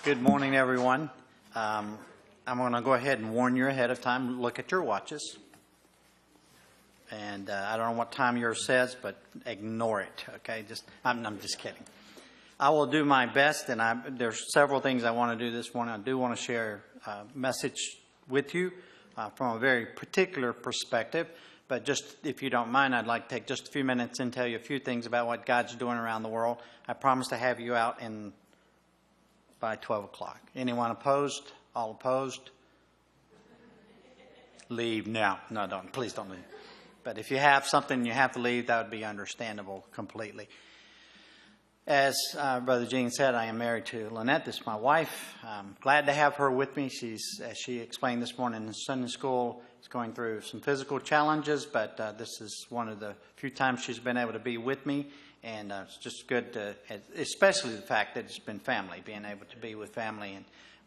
Good morning, everyone. I'm going to go ahead and warn you ahead of time. Look at your watches. And I don't know what time yours says, but ignore it, okay? I'm just kidding. I will do my best, and there's several things I want to do this morning. I do want to share a message with you from a very particular perspective. But just, if you don't mind, I'd like to take just a few minutes and tell you a few things about what God's doing around the world. I promise to have you out by 12 o'clock. Anyone opposed? All opposed? Leave now. No, don't. Please don't leave. But if you have something you have to leave, that would be understandable completely. As Brother Gene said, I am married to Lynette. This is my wife. I'm glad to have her with me. She's, as she explained this morning in Sunday school, is going through some physical challenges, but this is one of the few times she's been able to be with me. And it's just good to, especially the fact that it's been family, being able to be with family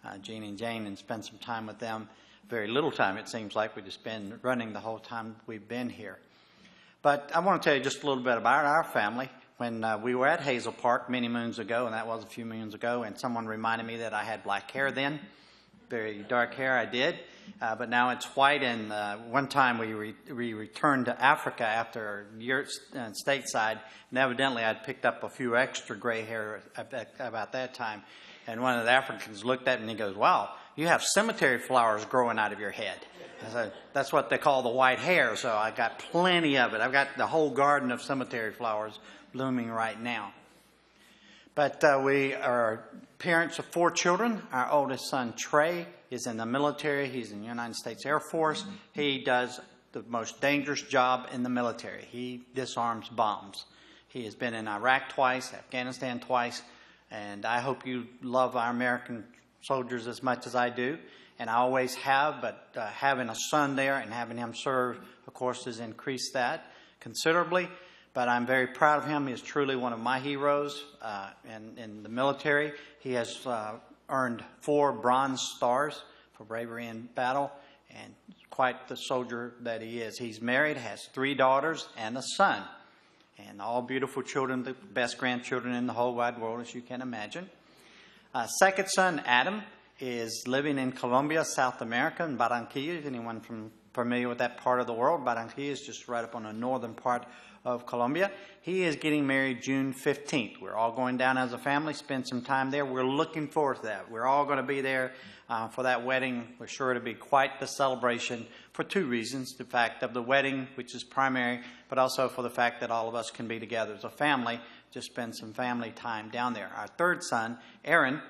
and Jean and Jane and spend some time with them. Very little time, it seems like. We've just been running the whole time we've been here. But I want to tell you just a little bit about our family. When we were at Hazel Park many moons ago, and that was a few moons ago, and someone reminded me that I had black hair then. Very dark hair, I did. But now it's white, and one time we returned to Africa after a year stateside, and evidently I'd picked up a few extra gray hair about that time. And one of the Africans looked at me and he goes, "Wow, you have cemetery flowers growing out of your head." I said, "That's what they call the white hair," so I got plenty of it. I've got the whole garden of cemetery flowers blooming right now. But we are parents of 4 children. Our oldest son, Trey, is in the military. He's in the United States Air Force. He does the most dangerous job in the military. He disarms bombs. He has been in Iraq twice, Afghanistan twice, and I hope you love our American soldiers as much as I do. And I always have, but having a son there and having him serve, of course, has increased that considerably. But I'm very proud of him. He is truly one of my heroes in the military. He has earned 4 Bronze Stars for bravery in battle, and quite the soldier that he is. He's married, has 3 daughters and a son, and all beautiful children, the best grandchildren in the whole wide world, as you can imagine. Second son, Adam, is living in Colombia, South America, in Barranquilla. If anyone familiar with that part of the world, Barranquilla is just right up on the northern part of Colombia. He is getting married June 15th. We're all going down as a family, spend some time there. We're looking forward to that. We're all going to be there for that wedding. We're sure to be quite the celebration for 2 reasons. The fact of the wedding, which is primary, but also for the fact that all of us can be together as a family, just spend some family time down there. Our third son, Aaron,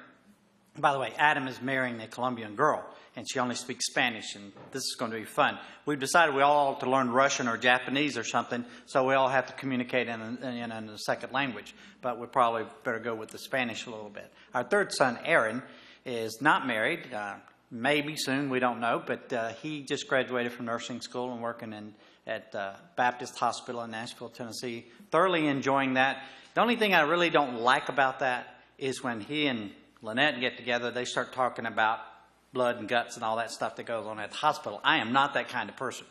by the way, Adam is marrying a Colombian girl, and she only speaks Spanish, and this is going to be fun. We've decided we all ought to learn Russian or Japanese or something, so we all have to communicate in a second language, but we probably better go with the Spanish a little bit. Our third son, Aaron, is not married, maybe soon, we don't know, but he just graduated from nursing school and working at Baptist Hospital in Nashville, Tennessee, thoroughly enjoying that. The only thing I really don't like about that is when he and Lynette get together, they start talking about blood and guts and all that stuff that goes on at the hospital. I am not that kind of person,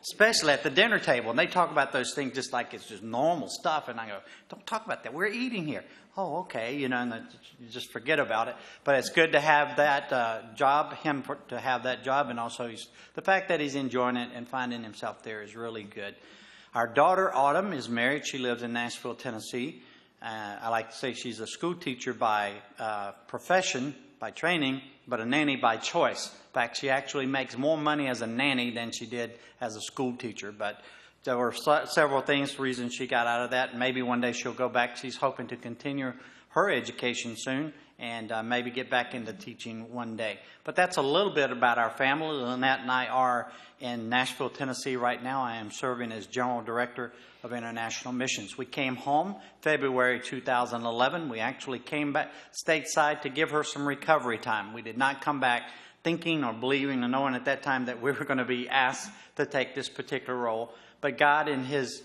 especially at the dinner table. And they talk about those things just like it's just normal stuff. And I go, "Don't talk about that. We're eating here." "Oh, okay." And you just forget about it. But it's good to have that job, to have that job. And also the fact that he's enjoying it and finding himself there is really good. Our daughter, Autumn, is married. She lives in Nashville, Tennessee. I like to say she's a school teacher by profession, by training, but a nanny by choice. In fact, she actually makes more money as a nanny than she did as a school teacher. But there were several reasons she got out of that. Maybe one day she'll go back. She's hoping to continue her education soon and maybe get back into teaching one day. But that's a little bit about our family. Lynette and I are in Nashville, Tennessee right now. I am serving as General Director of International Missions. We came home February 2011. We actually came back stateside to give her some recovery time. We did not come back thinking or believing or knowing at that time that we were going to be asked to take this particular role. But God, in His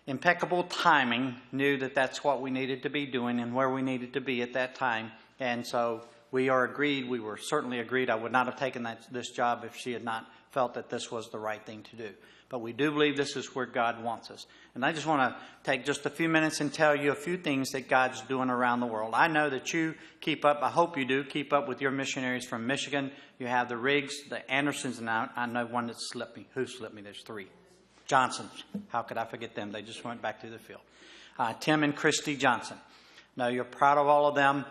impeccable timing, knew that that's what we needed to be doing and where we needed to be at that time. And so we were certainly agreed. I would not have taken this job if she had not felt that this was the right thing to do. But we do believe this is where God wants us. And I just want to take just a few minutes and tell you a few things that God's doing around the world. I know that you keep up, I hope you do, keep up with your missionaries from Michigan. You have the Riggs, the Andersons, and I know one that slipped me. Who slipped me? There's three. Johnsons. How could I forget them? They just went back to the field. Tim and Christy Johnson. Now, you're proud of all of them.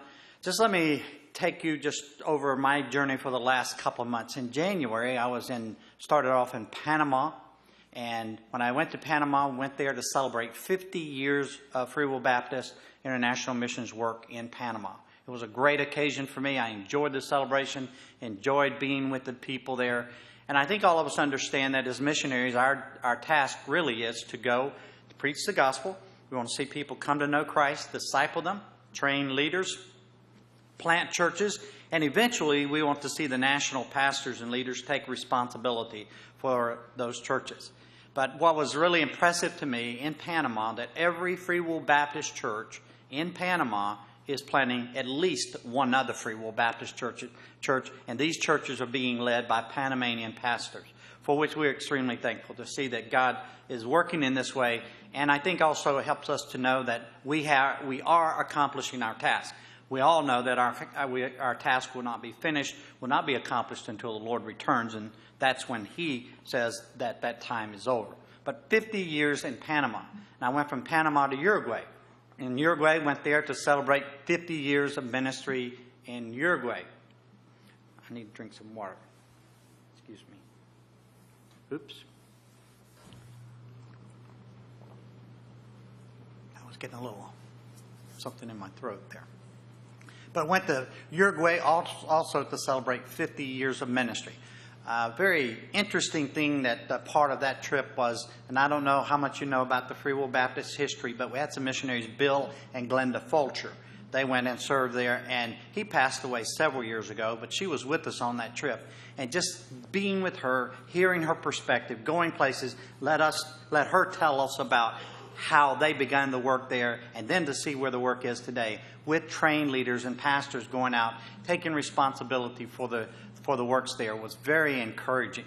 Just let me take you just over my journey for the last couple of months. In January, started off in Panama. And when I went to Panama, went there to celebrate 50 years of Free Will Baptist International Missions work in Panama. It was a great occasion for me. I enjoyed the celebration, enjoyed being with the people there. And I think all of us understand that as missionaries, our task really is to go to preach the gospel. We want to see people come to know Christ, disciple them, train leaders, plant churches, and eventually we want to see the national pastors and leaders take responsibility for those churches. But what was really impressive to me in Panama, that every Free Will Baptist church in Panama is planning at least one other Free Will Baptist church, and these churches are being led by Panamanian pastors, for which we're extremely thankful to see that God is working in this way. And I think also it helps us to know that we are accomplishing our task. We all know that our task will not be finished, will not be accomplished until the Lord returns, and that's when He says that that time is over. But 50 years in Panama. And I went from Panama to Uruguay. In Uruguay, went there to celebrate 50 years of ministry in Uruguay. I need to drink some water. Excuse me. Oops. I was getting a little something in my throat there. But went to Uruguay also to celebrate 50 years of ministry. Very interesting thing that part of that trip was, and I don't know how much you know about the Free Will Baptist history, but we had some missionaries, Bill and Glenda Fulcher. They went and served there, and he passed away several years ago, but she was with us on that trip. And just being with her, hearing her perspective, going places, let her tell us about how they began the work there, and then to see where the work is today with trained leaders and pastors going out, taking responsibility for the works there was very encouraging.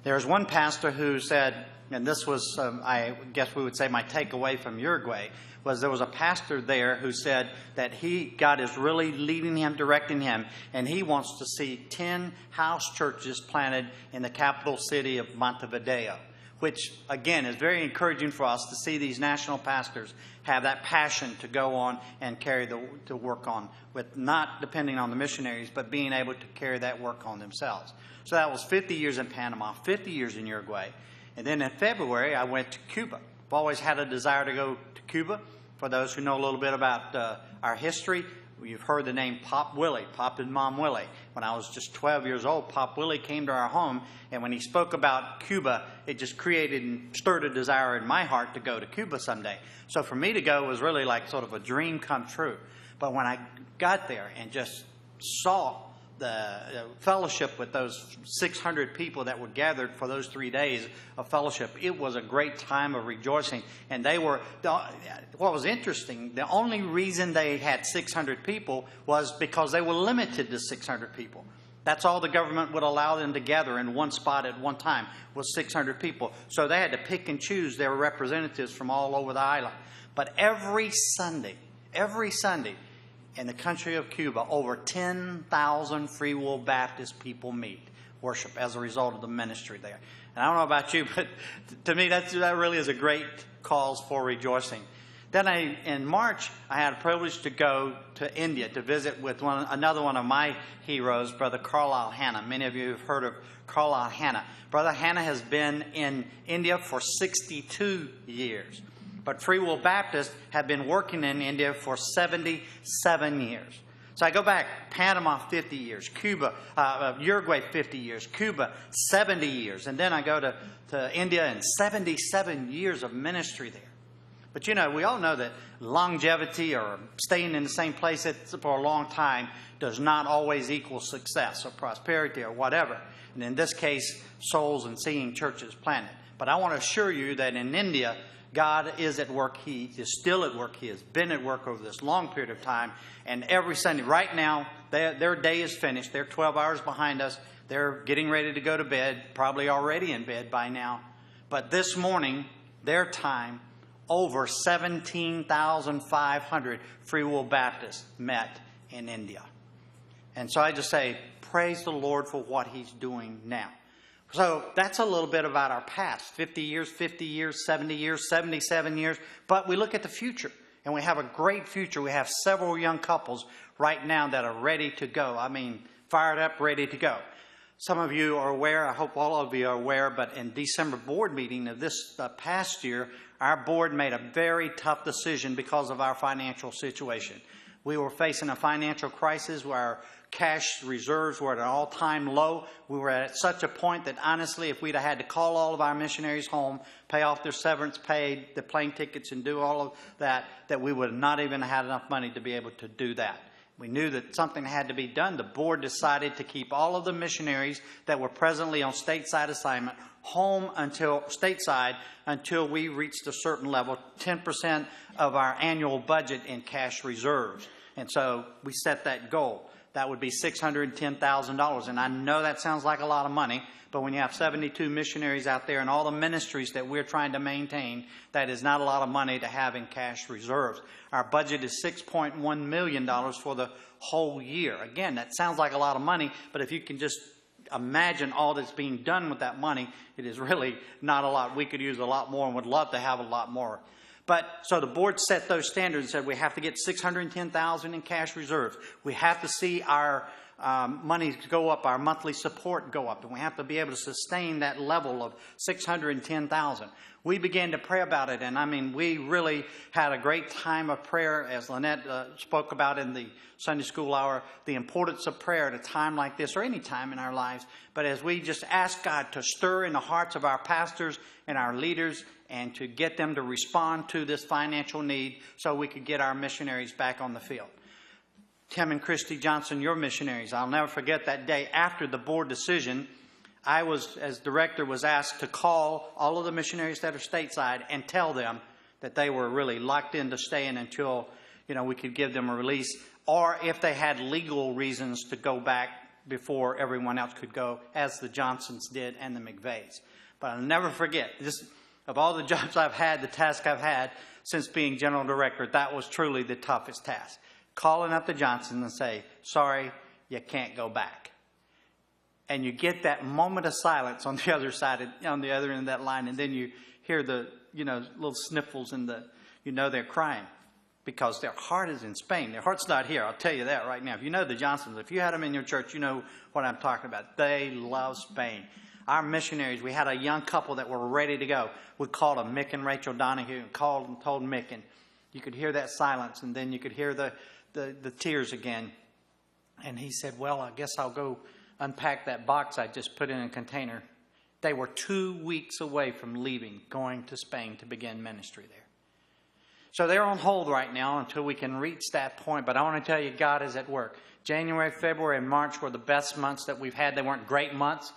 There's one pastor who said, and this was, I guess we would say my takeaway from Uruguay, was there was a pastor there who said that God is really leading him, directing him, and he wants to see 10 house churches planted in the capital city of Montevideo, which, again, is very encouraging for us to see these national pastors have that passion to go on and carry the work on, with not depending on the missionaries, but being able to carry that work on themselves. So that was 50 years in Panama, 50 years in Uruguay. And then in February, I went to Cuba. I've always had a desire to go to Cuba. For those who know a little bit about our history, you've heard the name Pop Willie, Pop and Mom Willie. When I was just 12 years old, Pop Willie came to our home, and when he spoke about Cuba, it just created and stirred a desire in my heart to go to Cuba someday. So for me to go was really like sort of a dream come true. But when I got there and just saw the fellowship with those 600 people that were gathered for those 3 days of fellowship, it was a great time of rejoicing. And what was interesting, the only reason they had 600 people was because they were limited to 600 people. That's all the government would allow them to gather in one spot at one time, was 600 people. So they had to pick and choose their representatives from all over the island. But every Sunday, in the country of Cuba, over 10,000 Free Will Baptist people meet, worship as a result of the ministry there. And I don't know about you, but to me that really is a great cause for rejoicing. Then in March, I had a privilege to go to India to visit with another one of my heroes, Brother Carlisle Hanna. Many of you have heard of Carlisle Hanna. Brother Hanna has been in India for 62 years. But Free Will Baptists have been working in India for 77 years. So I go back, Panama 50 years, Cuba, Uruguay 50 years, Cuba 70 years. And then I go to India and 77 years of ministry there. But you know, we all know that longevity or staying in the same place for a long time does not always equal success or prosperity or whatever. And in this case, souls and seeing churches planted. But I want to assure you that in India, God is at work. He is still at work. He has been at work over this long period of time. And every Sunday, right now, their day is finished. They're 12 hours behind us. They're getting ready to go to bed, probably already in bed by now. But this morning, their time, over 17,500 Free Will Baptists met in India. And so I just say, praise the Lord for what He's doing now. So that's a little bit about our past, 50 years, 70 years, 77 years. But we look at the future, and we have a great future. We have several young couples right now that are ready to go. I mean, fired up, ready to go. Some of you are aware, I hope all of you are aware, but in December board meeting of this past year, our board made a very tough decision because of our financial situation. We were facing a financial crisis where our cash reserves were at an all-time low. We were at such a point that honestly, if we'd have had to call all of our missionaries home, pay off their severance pay, the plane tickets, and do all of that, that we would have not even had enough money to be able to do that. We knew that something had to be done. The board decided to keep all of the missionaries that were presently on stateside assignment home until we reached a certain level, 10% of our annual budget in cash reserves. And so we set that goal. That would be $610,000. And I know that sounds like a lot of money, but when you have 72 missionaries out there and all the ministries that we're trying to maintain, that is not a lot of money to have in cash reserves. Our budget is $6.1 million for the whole year. Again, that sounds like a lot of money, but if you can just imagine all that's being done with that money, it is really not a lot. We could use a lot more and would love to have a lot more. But so the board set those standards and said we have to get $610,000 in cash reserves. We have to see our money go up, our monthly support go up, and we have to be able to sustain that level of $610,000. We began to pray about it, and I mean, we really had a great time of prayer, as Lynette spoke about in the Sunday school hour, the importance of prayer at a time like this, or any time in our lives. But as we just ask God to stir in the hearts of our pastors and our leaders, and to get them to respond to this financial need so we could get our missionaries back on the field. Tim and Christy Johnson, your missionaries, I'll never forget that day after the board decision. I was, as director, was asked to call all of the missionaries that are stateside and tell them that they were really locked into staying until, we could give them a release, or if they had legal reasons to go back before everyone else could go, as the Johnsons did and the McVeighs. But I'll never forget this. Of all the jobs I've had, the task I've had since being general director, that was truly the toughest task. Calling up the Johnsons and say, sorry, you can't go back. And you get that moment of silence on the other side, on the other end of that line, and then you hear the, little sniffles and they're crying because their heart is in Spain. Their heart's not here. I'll tell you that right now. If you know the Johnsons, if you had them in your church, you know what I'm talking about. They love Spain. Our missionaries, we had a young couple that were ready to go. We called them, Mick and Rachel Donahue, and called and told Mick, and you could hear that silence, and then you could hear the tears again. And he said, well, I guess I'll go unpack that box I just put in a container. They were 2 weeks away from leaving, going to Spain to begin ministry there. So they're on hold right now until we can reach that point. But I want to tell you, God is at work. January, February, and March were the best months that we've had. They weren't great months.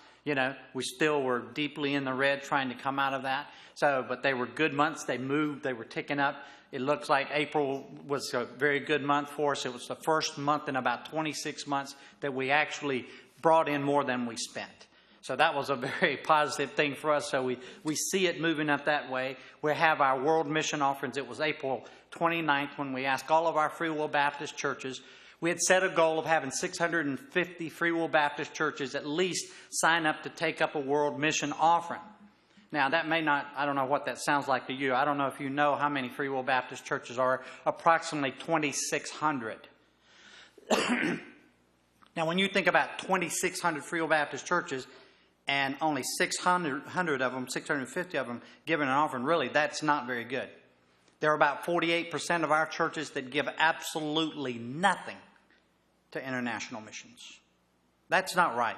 We still were deeply in the red trying to come out of that. But they were good months. They moved. They were ticking up. It looks like April was a very good month for us. It was the first month in about 26 months that we actually brought in more than we spent. So that was a very positive thing for us. So we see it moving up that way. We have our World Mission Offerings. It was April 29th when we asked all of our Free Will Baptist churches. We had set a goal of having 650 Free Will Baptist churches at least sign up to take up a World Mission Offering. Now, that may not, I don't know what that sounds like to you. I don't know if you know how many Free Will Baptist churches are, approximately 2,600. Now, when you think about 2,600 Free Will Baptist churches and only 650 of them giving an offering, really, that's not very good. There are about 48% of our churches that give absolutely nothing to international missions. That's not right.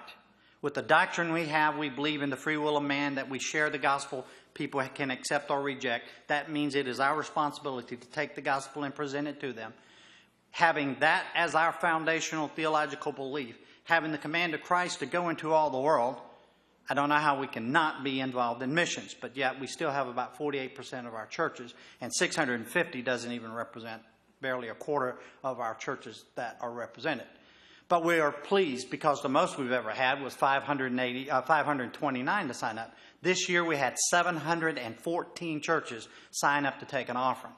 With the doctrine we have, we believe in the free will of man, that we share the gospel. People can accept or reject. That means it is our responsibility to take the gospel and present it to them. Having that as our foundational theological belief, having the command of Christ to go into all the world, I don't know how we can not be involved in missions, but yet we still have about 48% of our churches, and 650 doesn't even represent barely a quarter of our churches that are represented. But we are pleased because the most we've ever had was 529 to sign up. This year we had 714 churches sign up to take an offering.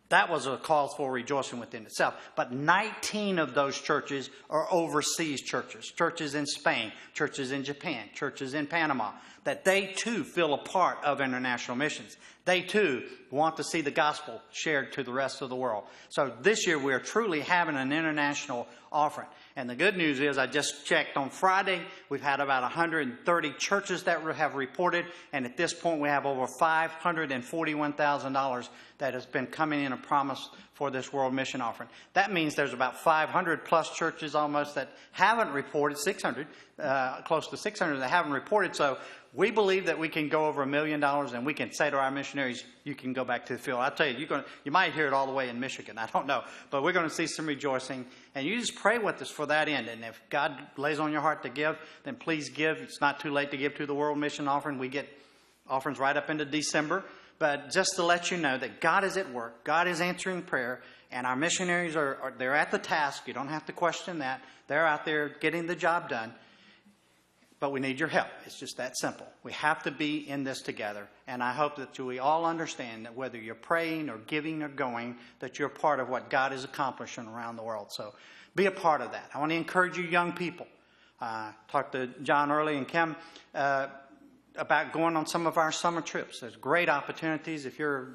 That was a cause for rejoicing within itself. But 19 of those churches are overseas churches. Churches in Spain, churches in Japan, churches in Panama. That they too feel a part of international missions. They too want to see the gospel shared to the rest of the world. So this year we're truly having an international offering. And the good news is, I just checked on Friday, we've had about 130 churches that have reported, and at this point we have over $541,000 that has been coming in a promise for this World Mission Offering. That means there's about 500 plus churches almost that haven't reported, 600, close to 600 that haven't reported. So we believe that we can go over $1 million, and we can say to our missionaries, you can go back to the field. I'll tell you, you might hear it all the way in Michigan. I don't know. But we're going to see some rejoicing. And you just pray with us for that end. And if God lays on your heart to give, then please give. It's not too late to give to the World Mission Offering. We get offerings right up into December. But just to let you know that God is at work. God is answering prayer. And our missionaries they're at the task. You don't have to question that. They're out there getting the job done. But we need your help. It's just that simple. We have to be in this together. And I hope that we all understand that whether you're praying or giving or going, that you're part of what God is accomplishing around the world. So be a part of that. I want to encourage you young people. Talked to John early and Kim about going on some of our summer trips. There's great opportunities. If you're a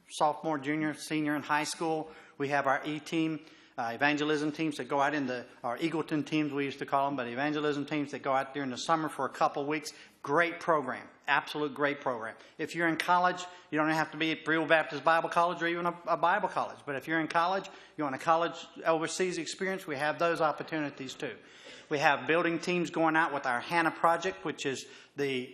sophomore, junior, senior in high school, we have our E-team. Evangelism teams that go out our Eagleton teams, we used to call them, but evangelism teams that go out during the summer for a couple of weeks. Great program. Absolute great program. If you're in college, you don't have to be at Real Baptist Bible College or even a Bible college. But if you're in college, you want a college overseas experience, we have those opportunities too. We have building teams going out with our HANA project, which is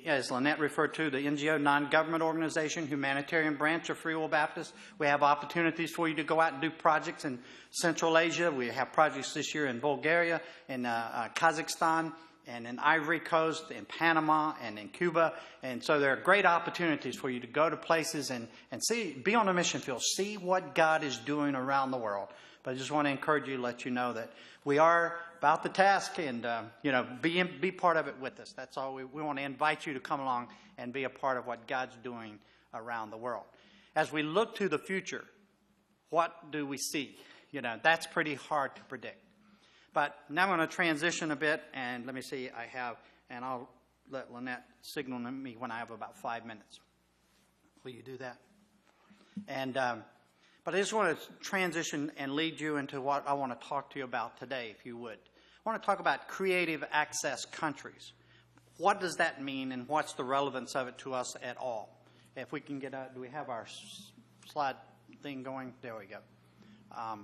as Lynette referred to, the NGO, non-government organization, humanitarian branch of Free Will Baptist. We have opportunities for you to go out and do projects in Central Asia. We have projects this year in Bulgaria, in Kazakhstan, and in Ivory Coast, in Panama, and in Cuba. And so there are great opportunities for you to go to places and be on a mission field, see what God is doing around the world. But I just want to encourage you, let you know that we are about the task, and be part of it with us. That's all. We want to invite you to come along and be a part of what God's doing around the world. As we look to the future, what do we see? That's pretty hard to predict. But now I'm going to transition a bit, and let me see. And I'll let Lynette signal me when I have about 5 minutes. Will you do that? And but I just want to transition and lead you into what I want to talk to you about today, if you would. I want to talk about creative access countries. What does that mean, and what's the relevance of it to us at all? If we can do we have our slide thing going? There we go. We're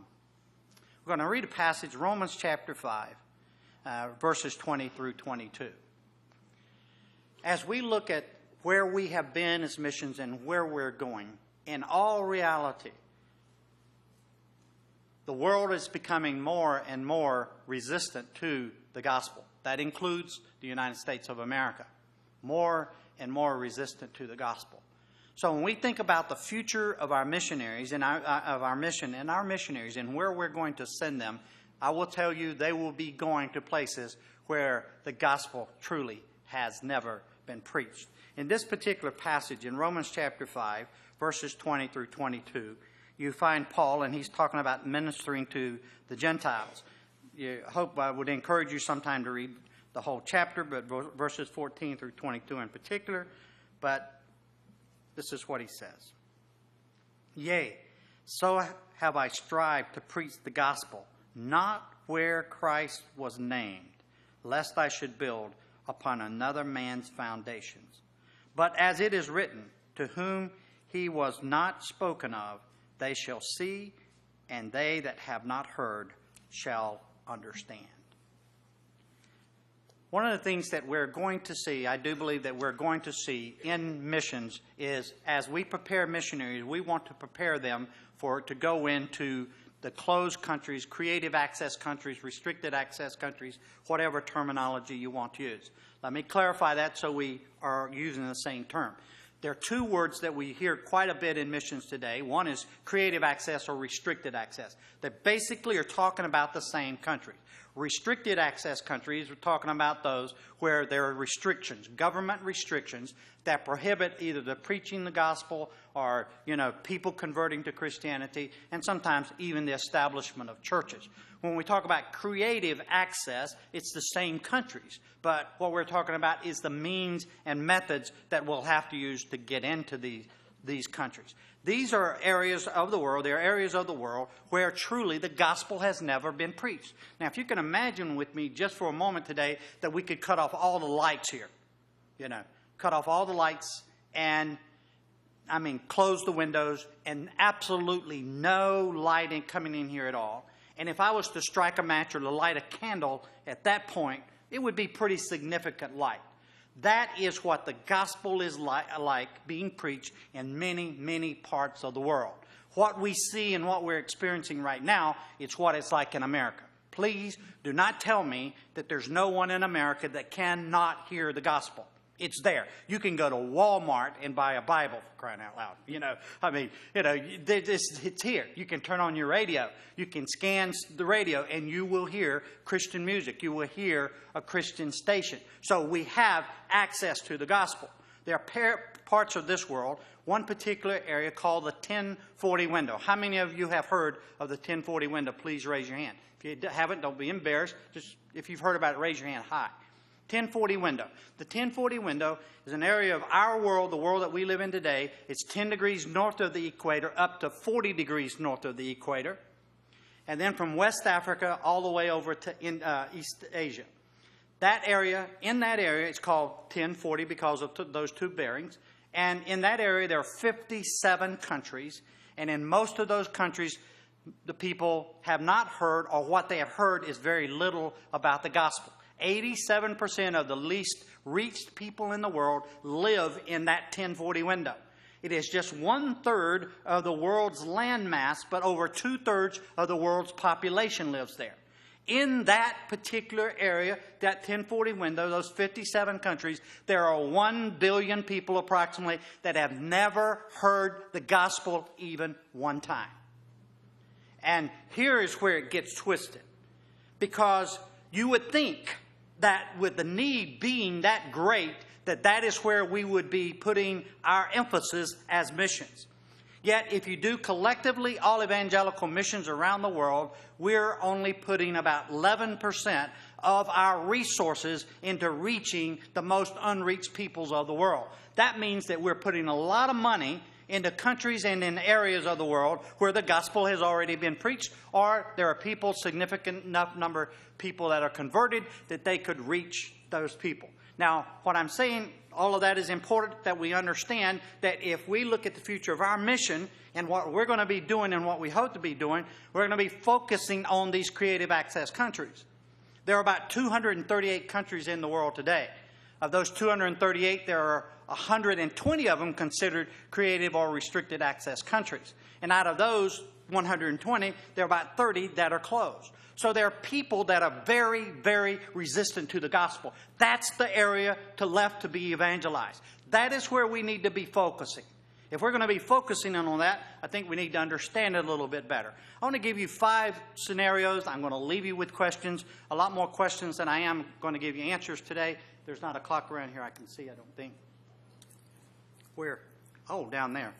going to read a passage, Romans chapter 5, verses 20 through 22. As we look at where we have been as missions and where we're going, in all reality, the world is becoming more and more resistant to the gospel. That includes the United States of America. More and more resistant to the gospel. So when we think about the future of our missionaries and of our mission and our missionaries and where we're going to send them, I will tell you they will be going to places where the gospel truly has never been preached. In this particular passage in Romans chapter 5, verses 20 through 22, you find Paul, and he's talking about ministering to the Gentiles. I would encourage you sometime to read the whole chapter, but verses 14 through 22 in particular. But this is what he says. Yea, so have I strived to preach the gospel, not where Christ was named, lest I should build upon another man's foundations. But as it is written, to whom he was not spoken of, they shall see, and they that have not heard shall understand. One of the things that we're going to see, I do believe that we're going to see in missions, is as we prepare missionaries, we want to prepare them to go into the closed countries, creative access countries, restricted access countries, whatever terminology you want to use. Let me clarify that so we are using the same term. There are two words that we hear quite a bit in missions today. One is creative access or restricted access. They basically are talking about the same country. Restricted access countries, we're talking about those where there are restrictions, government restrictions that prohibit either the preaching the gospel or, people converting to Christianity, and sometimes even the establishment of churches. When we talk about creative access, it's the same countries, but what we're talking about is the means and methods that we'll have to use to get into these countries. These are areas of the world, there are areas of the world where truly the gospel has never been preached. Now, if you can imagine with me just for a moment today that we could cut off all the lights here, cut off all the lights and, close the windows and absolutely no lighting coming in here at all. And if I was to strike a match or to light a candle at that point, it would be pretty significant light. That is what the gospel is like being preached in many, many parts of the world. What we see and what we're experiencing right now, it's what it's like in America. Please do not tell me that there's no one in America that cannot hear the gospel. It's there. You can go to Walmart and buy a Bible, for crying out loud. It's here. You can turn on your radio. You can scan the radio and you will hear Christian music. You will hear a Christian station. So we have access to the gospel. There are parts of this world, one particular area called the 1040 window. How many of you have heard of the 1040 window? Please raise your hand. If you haven't, don't be embarrassed. Just if you've heard about it, raise your hand high. 1040 window. The 1040 window is an area of our world, the world that we live in today. It's 10 degrees north of the equator up to 40 degrees north of the equator. And then from West Africa all the way over to East Asia. In that area, it's called 1040 because of those two bearings. And in that area, there are 57 countries. And in most of those countries, the people have not heard, or what they have heard is very little about the gospel. 87% of the least reached people in the world live in that 1040 window. It is just 1/3 of the world's land mass, but over 2/3 of the world's population lives there. In that particular area, that 1040 window, those 57 countries, there are 1 billion people approximately that have never heard the gospel even one time. And here is where it gets twisted. Because you would think that with the need being that great, that is where we would be putting our emphasis as missions. Yet, if you do collectively all evangelical missions around the world, we're only putting about 11% of our resources into reaching the most unreached peoples of the world. That means that we're putting a lot of money into countries and in areas of the world where the gospel has already been preached, or there are people, significant enough number of people that are converted that they could reach those people. Now, what I'm saying, all of that is important that we understand that if we look at the future of our mission and what we're going to be doing and what we hope to be doing, we're going to be focusing on these creative access countries. There are about 238 countries in the world today. Of those 238, there are 120 of them considered creative or restricted access countries. And out of those 120, there are about 30 that are closed. So there are people that are very, very resistant to the gospel. That's the area left to be evangelized. That is where we need to be focusing. If we're going to be focusing on that, I think we need to understand it a little bit better. I want to give you 5 scenarios. I'm going to leave you with questions, a lot more questions than I am going to give you answers today. There's not a clock around here I can see, I don't think. Where? Oh, down there.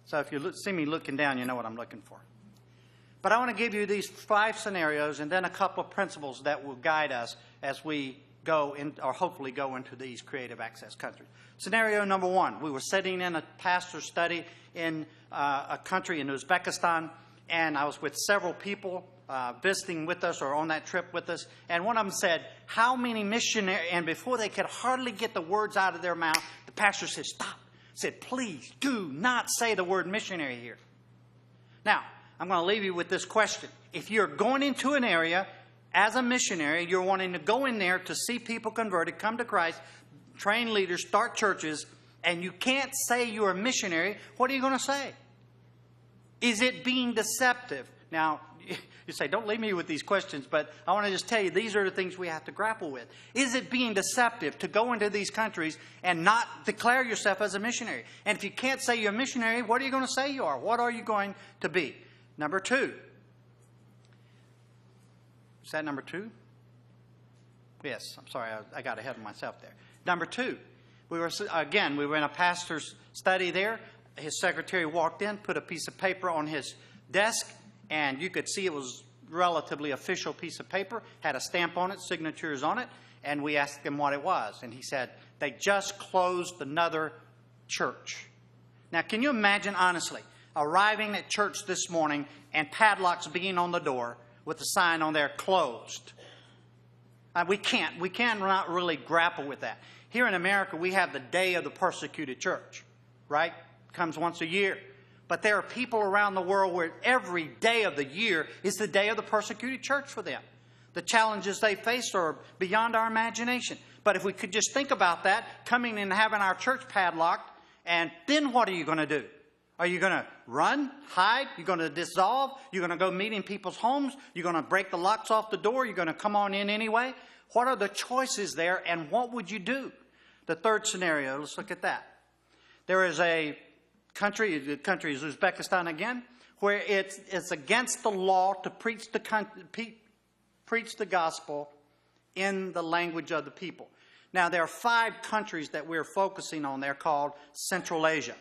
So if you see me looking down, you know what I'm looking for. But I want to give you these 5 scenarios and then a couple of principles that will guide us as we go in, or hopefully go into these creative access countries. Scenario number 1, we were sitting in a pastor's study in a country in Uzbekistan, and I was with several people visiting with us or on that trip with us, and one of them said, how many missionaries, and before they could hardly get the words out of their mouth, the pastor said, stop. Said, please do not say the word missionary here. Now, I'm going to leave you with this question. If you're going into an area as a missionary, you're wanting to go in there to see people converted, come to Christ, train leaders, start churches, and you can't say you're a missionary, what are you going to say? Is it being deceptive? Now, you say, don't leave me with these questions, but I want to just tell you, these are the things we have to grapple with. Is it being deceptive to go into these countries and not declare yourself as a missionary? And if you can't say you're a missionary, what are you going to say you are? What are you going to be? Number 2. Is that number 2? Yes, I'm sorry, I got ahead of myself there. Number 2, we were in a pastor's study there. His secretary walked in, put a piece of paper on his desk, and you could see it was relatively official piece of paper, had a stamp on it, signatures on it, and we asked him what it was. And he said, they just closed another church. Now, can you imagine, honestly, arriving at church this morning and padlocks being on the door with a sign on there, closed? We cannot really grapple with that. Here in America, we have the Day of the Persecuted Church, right? It comes once a year. But there are people around the world where every day of the year is the Day of the Persecuted Church for them. The challenges they face are beyond our imagination. But if we could just think about that, coming and having our church padlocked, and then what are you going to do? Are you going to run, hide? You're going to dissolve? You're going to go meet in people's homes? You're going to break the locks off the door? You're going to come on in anyway? What are the choices there, and what would you do? The third scenario, let's look at that. There is a country, the country is Uzbekistan again, where it's against the law to preach the gospel in the language of the people. Now, there are 5 countries that we're focusing on there called Central Asia.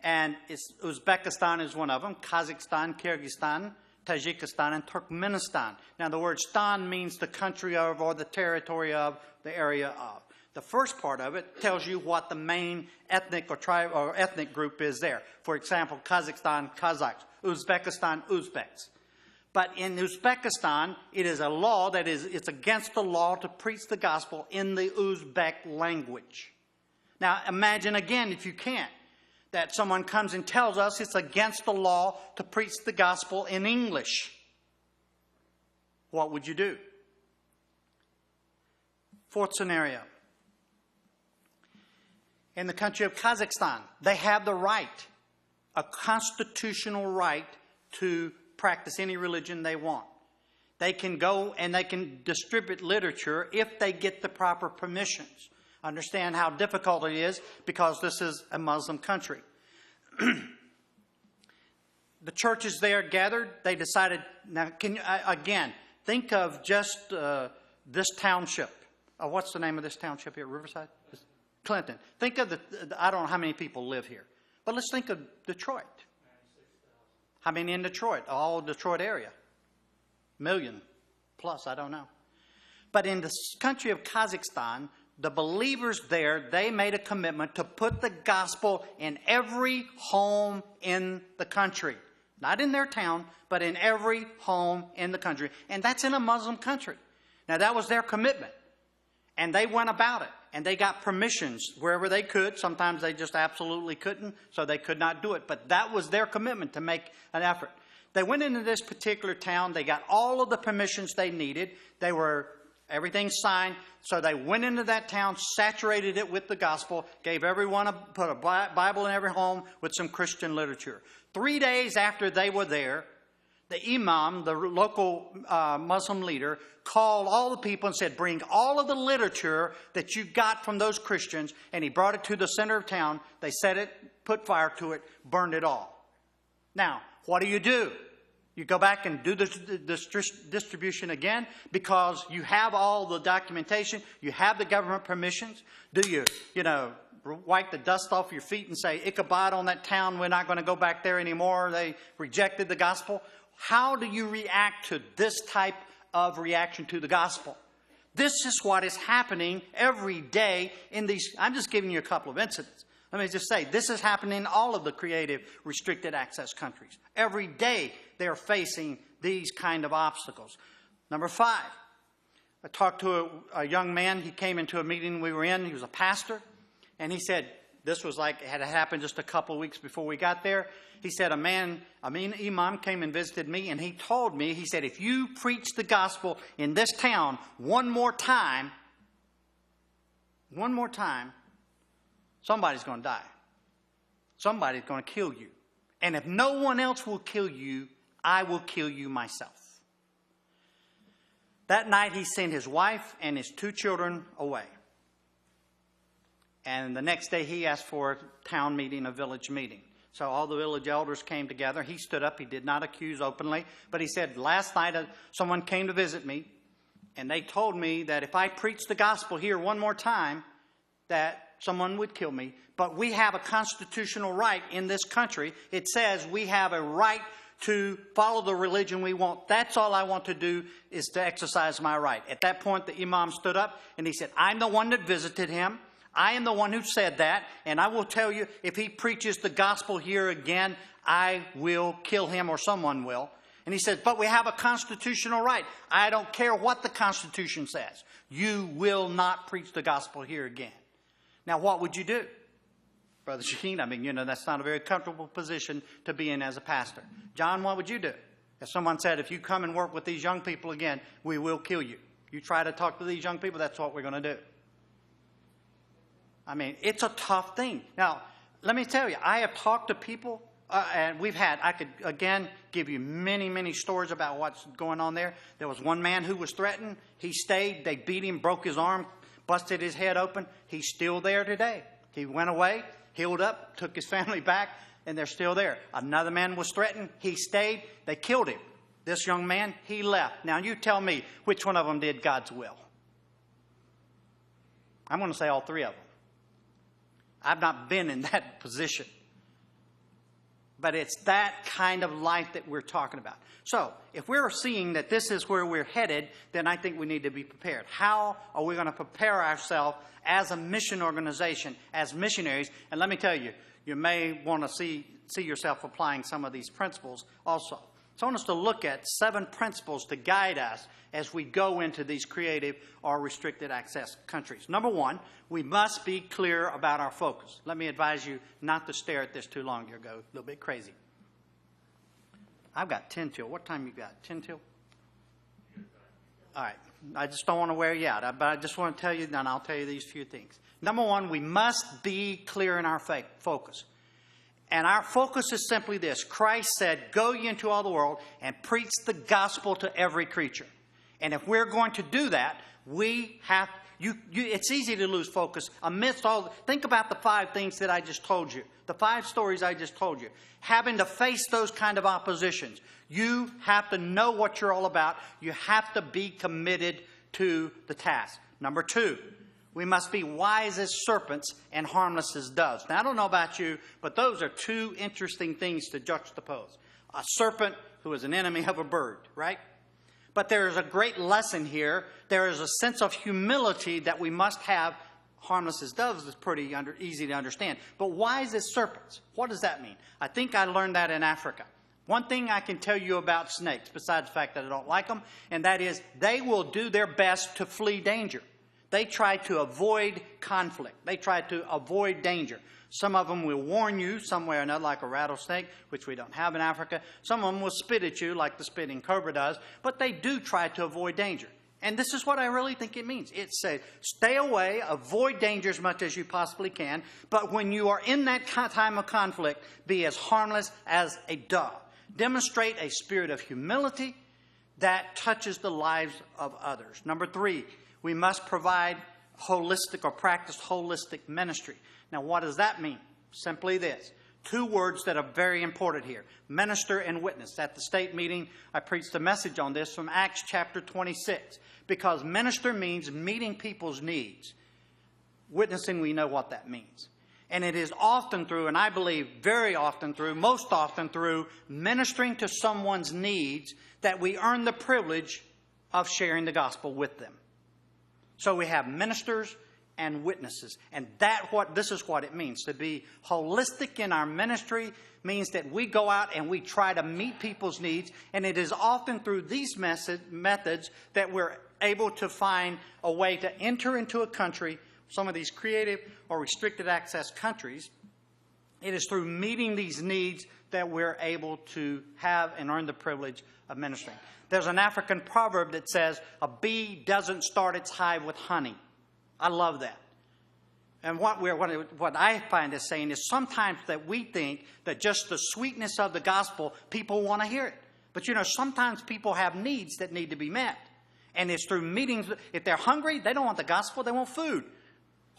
And Uzbekistan is one of them, Kazakhstan, Kyrgyzstan, Tajikistan, and Turkmenistan. Now, the word stan means the country of, or the territory of, the area of. The first part of it tells you what the main ethnic or tribe or ethnic group is there. For example, Kazakhstan, Kazakhs, Uzbekistan, Uzbeks. But in Uzbekistan, it is a law that it's against the law to preach the gospel in the Uzbek language. Now, imagine again, if you can't, that someone comes and tells us it's against the law to preach the gospel in English. What would you do? Fourth scenario. In the country of Kazakhstan, they have the right, a constitutional right, to practice any religion they want. They can go and they can distribute literature if they get the proper permissions. Understand how difficult it is because this is a Muslim country. The churches there gathered, they decided, now can you, again, think of just this township. What's the name of this township here, Riverside? Clinton. Think of I don't know how many people live here, but let's think of Detroit. How many in Detroit? All Detroit area. 1 million plus, I don't know. But in the country of Kazakhstan, the believers there, they made a commitment to put the gospel in every home in the country. Not in their town, but in every home in the country. And that's in a Muslim country. Now, that was their commitment. And they went about it. And they got permissions wherever they could. Sometimes they just absolutely couldn't, so they could not do it. But that was their commitment to make an effort. They went into this particular town. They got all of the permissions they needed. Everything signed. So they went into that town, saturated it with the gospel, gave everyone put a Bible in every home with some Christian literature. 3 days after they were there, the imam, the local Muslim leader, called all the people and said, bring all of the literature that you got from those Christians. And he brought it to the center of town. They set it, put fire to it, burned it all. Now, what do? You go back and do this distribution again because you have all the documentation. You have the government permissions. Do you, wipe the dust off your feet and say, Ichabod on that town, we're not going to go back there anymore. They rejected the gospel. How do you react to this type of reaction to the gospel? This is what is happening every day in these. I'm just giving you a couple of incidents. Let me just say, this is happening in all of the creative restricted access countries. Every day they're facing these kind of obstacles. Number 5, I talked to a young man. He came into a meeting we were in. He was a pastor. And he said, this was like, it had happened just a couple of weeks before we got there. He said, an imam came and visited me, and he told me, he said, if you preach the gospel in this town one more time, somebody's going to die. Somebody's going to kill you. And if no one else will kill you, I will kill you myself. That night he sent his wife and his 2 children away. And the next day he asked for a town meeting, a village meeting. So all the village elders came together. He stood up. He did not accuse openly. But he said, last night someone came to visit me. And they told me that if I preached the gospel here one more time, that someone would kill me. But we have a constitutional right in this country. It says we have a right to follow the religion we want. That's all I want to do, is to exercise my right. At that point, the imam stood up and he said, I'm the one that visited him. I am the one who said that. And I will tell you, if he preaches the gospel here again, I will kill him, or someone will. And he said, but we have a constitutional right. I don't care what the Constitution says. You will not preach the gospel here again. Now, what would you do? Brother Sheen, I mean, that's not a very comfortable position to be in as a pastor. John, what would you do? If someone said, if you come and work with these young people again, we will kill you. You try to talk to these young people, that's what we're going to do. I mean, it's a tough thing. Now, let me tell you, I have talked to people, and I could, again, give you many, many stories about what's going on there. There was one man who was threatened. He stayed. They beat him, broke his arm, busted his head open. He's still there today. He went away, healed up, took his family back, and they're still there. Another man was threatened. He stayed. They killed him. This young man, he left. Now, you tell me which one of them did God's will. I'm going to say all 3 of them. I've not been in that position. But it's that kind of life that we're talking about. So, if we're seeing that this is where we're headed, then I think we need to be prepared. How are we going to prepare ourselves as a mission organization, as missionaries? And let me tell you, you may want to see yourself applying some of these principles also. So I want us to look at 7 principles to guide us as we go into these creative or restricted access countries. Number 1, we must be clear about our focus. Let me advise you not to stare at this too long. You'll go a little bit crazy. I've got 10 till. What time you got? 10 till? All right. I just don't want to wear you out, but I just want to tell you, and I'll tell you these few things. Number 1, we must be clear in our focus. And our focus is simply this. Christ said, go ye into all the world and preach the gospel to every creature. And if we're going to do that, we have, it's easy to lose focus amidst all, think about the 5 things that I just told you. The 5 stories I just told you. Having to face those kind of oppositions. You have to know what you're all about. You have to be committed to the task. Number 2. We must be wise as serpents and harmless as doves. Now, I don't know about you, but those are 2 interesting things to juxtapose. A serpent who is an enemy of a bird, right? But there is a great lesson here. There is a sense of humility that we must have. Harmless as doves is pretty easy to understand. But wise as serpents, what does that mean? I think I learned that in Africa. One thing I can tell you about snakes, besides the fact that I don't like them, and that is they will do their best to flee danger. They try to avoid conflict. They try to avoid danger. Some of them will warn you some way or another, like a rattlesnake, which we don't have in Africa. Some of them will spit at you like the spitting cobra does. But they do try to avoid danger. And this is what I really think it means. It says, stay away, avoid danger as much as you possibly can. But when you are in that time of conflict, be as harmless as a dove. Demonstrate a spirit of humility that touches the lives of others. Number 3. We must provide holistic or practice holistic ministry. Now, what does that mean? Simply this. 2 words that are very important here. Minister and witness. At the state meeting, I preached a message on this from Acts chapter 26. Because minister means meeting people's needs. Witnessing, we know what that means. And it is often through, and I believe very often through, most often through ministering to someone's needs that we earn the privilege of sharing the gospel with them. So we have ministers and witnesses. And this is what it means. To be holistic in our ministry means that we go out and we try to meet people's needs. And it is often through these methods that we're able to find a way to enter into a country, some of these creative or restricted access countries. It is through meeting these needs that we're able to have and earn the privilege of ministering. There's an African proverb that says, a bee doesn't start its hive with honey. I love that. And what I find is saying is sometimes that we think that just the sweetness of the gospel, people want to hear it. But you know, sometimes people have needs that need to be met. And it's through meetings. If they're hungry, they don't want the gospel, they want food.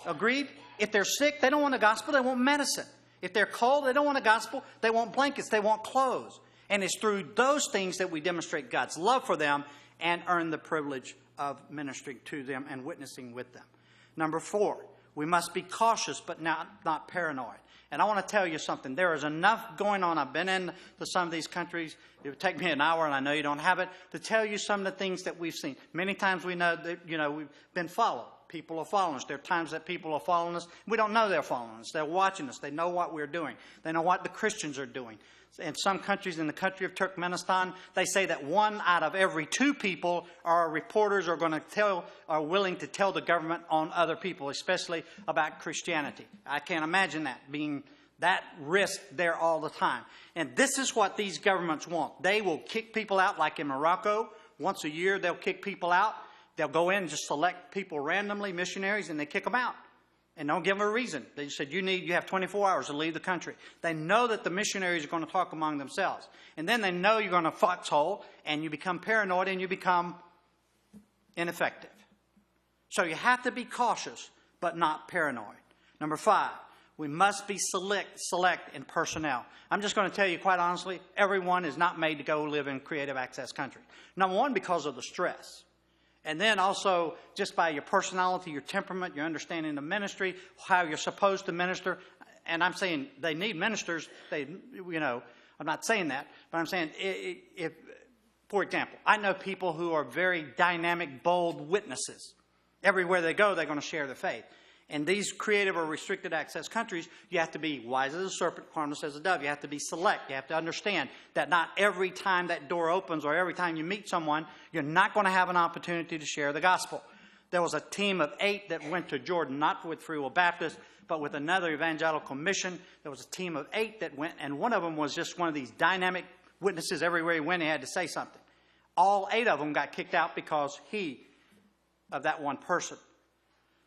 Agreed? If they're sick, they don't want the gospel, they want medicine. If they're cold, they don't want the gospel, they want blankets, they want clothes. And it's through those things that we demonstrate God's love for them and earn the privilege of ministering to them and witnessing with them. Number 4, we must be cautious but not paranoid. And I want to tell you something. There is enough going on. I've been into some of these countries. It would take me an hour, and I know you don't have it, to tell you some of the things that we've seen. Many times we know that, we've been followed. People are following us. There are times that people are following us. We don't know they're following us. They're watching us. They know what we're doing. They know what the Christians are doing. In some countries, in the country of Turkmenistan, they say that 1 out of every 2 people are reporters are willing to tell the government on other people, especially about Christianity. I can't imagine that being that risk there all the time. And this is what these governments want. They will kick people out, like in Morocco. Once a year, they'll kick people out. They'll go in and just select people randomly, missionaries, and they kick them out. And don't give them a reason. They said, you have 24 hours to leave the country. They know that the missionaries are going to talk among themselves. And then they know you're going to foxhole, and you become paranoid, and you become ineffective. So you have to be cautious, but not paranoid. Number 5, we must be select in personnel. I'm just going to tell you quite honestly, everyone is not made to go live in creative access country. Number 1, because of the stress. And then also just by your personality, your temperament, your understanding of ministry, how you're supposed to minister. And I'm saying they need ministers. I'm not saying that, but I'm saying for example, I know people who are very dynamic, bold witnesses. Everywhere they go, they're going to share the faith. In these creative or restricted access countries, you have to be wise as a serpent, harmless as a dove. You have to be select. You have to understand that not every time that door opens or every time you meet someone, you're not going to have an opportunity to share the gospel. There was a team of 8 that went to Jordan, not with Free Will Baptist, but with another evangelical mission. There was a team of 8 that went, and one of them was just one of these dynamic witnesses. Everywhere he went, he had to say something. All 8 of them got kicked out because of that one person.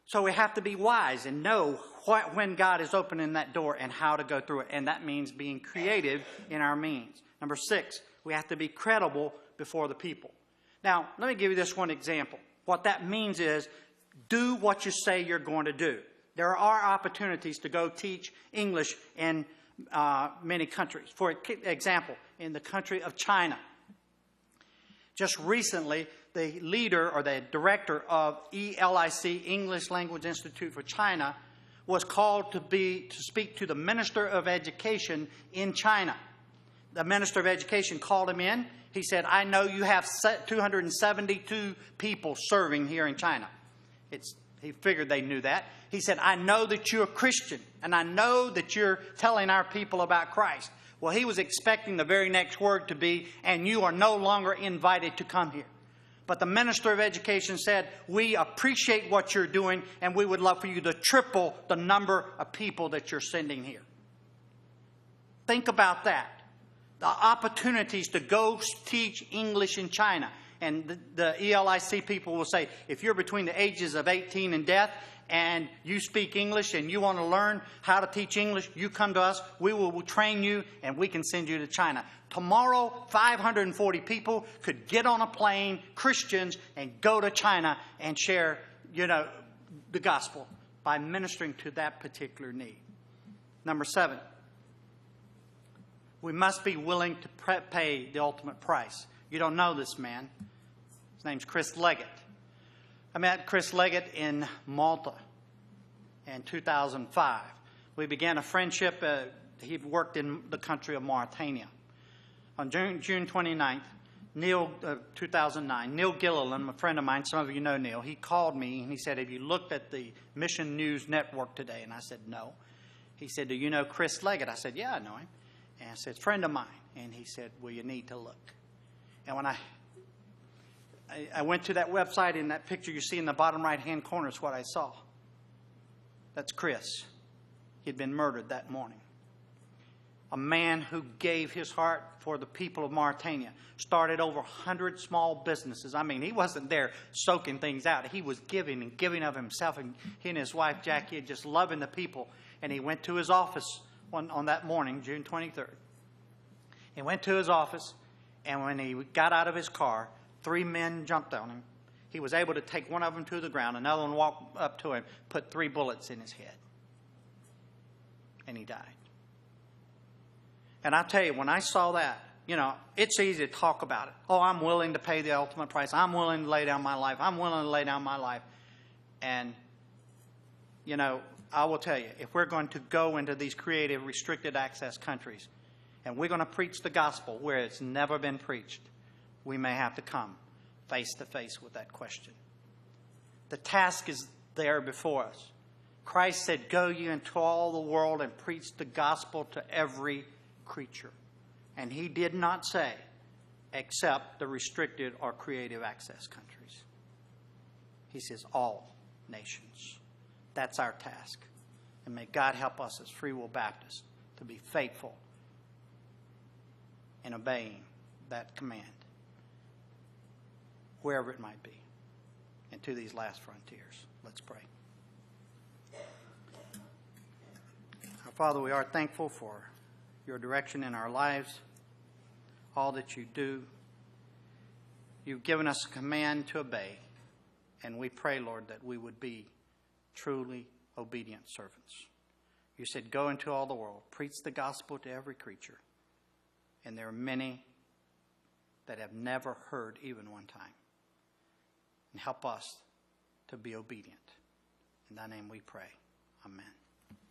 So we have to be wise and know when God is opening that door and how to go through it. And that means being creative in our means. Number 6, we have to be credible before the people. Now, let me give you this one example. What that means is do what you say you're going to do. There are opportunities to go teach English in many countries. For example, in the country of China. Just recently, the leader or the director of ELIC, English Language Institute for China, was called to speak to the Minister of Education in China. The Minister of Education called him in. He said, I know you have 272 people serving here in China. He figured they knew that. He said, I know that you're a Christian, and I know that you're telling our people about Christ. Well, he was expecting the very next word to be, and you are no longer invited to come here. But the Minister of Education said, we appreciate what you're doing, and we would love for you to triple the number of people that you're sending here. Think about that. The opportunities to go teach English in China. And the ELIC people will say, if you're between the ages of 18 and death, and you speak English and you want to learn how to teach English, you come to us, we will train you, and we can send you to China. Tomorrow, 540 people could get on a plane, Christians, and go to China and share, the gospel by ministering to that particular need. Number 7, we must be willing to pay the ultimate price. You don't know this man. His name's Chris Leggett. I met Chris Leggett in Malta in 2005. We began a friendship. He'd worked in the country of Mauritania. On June 29th, 2009, Neil Gilliland, a friend of mine, some of you know Neil, he called me and he said, have you looked at the Mission News Network today? And I said, no. He said, do you know Chris Leggett? I said, yeah, I know him. And I said, friend of mine. And he said, well, you need to look. And when I went to that website, and that picture you see in the bottom right-hand corner is what I saw. That's Chris. He'd been murdered that morning. A man who gave his heart for the people of Mauritania. Started over 100 small businesses. I mean, he wasn't there soaking things out. He was giving and giving of himself. And he and his wife, Jackie, just loving the people. And he went to his office on that morning, June 23rd. He went to his office, And when he got out of his car, 3 men jumped on him. He was able to take one of them to the ground. Another one walked up to him, put 3 bullets in his head. And he died. And I tell you, when I saw that, you know, it's easy to talk about it. Oh, I'm willing to pay the ultimate price. I'm willing to lay down my life. I'm willing to lay down my life. And, you know, I will tell you, if we're going to go into these creative, restricted access countries, and we're going to preach the gospel where it's never been preached, we may have to come face to face with that question. The task is there before us. Christ said, go ye into all the world and preach the gospel to every creature. And he did not say, except the restricted or creative access countries. He says, all nations. That's our task. And may God help us as Free Will Baptists to be faithful in obeying that command, wherever it might be, into these last frontiers. Let's pray. Our Father, we are thankful for your direction in our lives, all that you do. You've given us a command to obey, and we pray, Lord, that we would be truly obedient servants. You said, go into all the world, preach the gospel to every creature. And there are many that have never heard even one time. And help us to be obedient. In thy name we pray. Amen.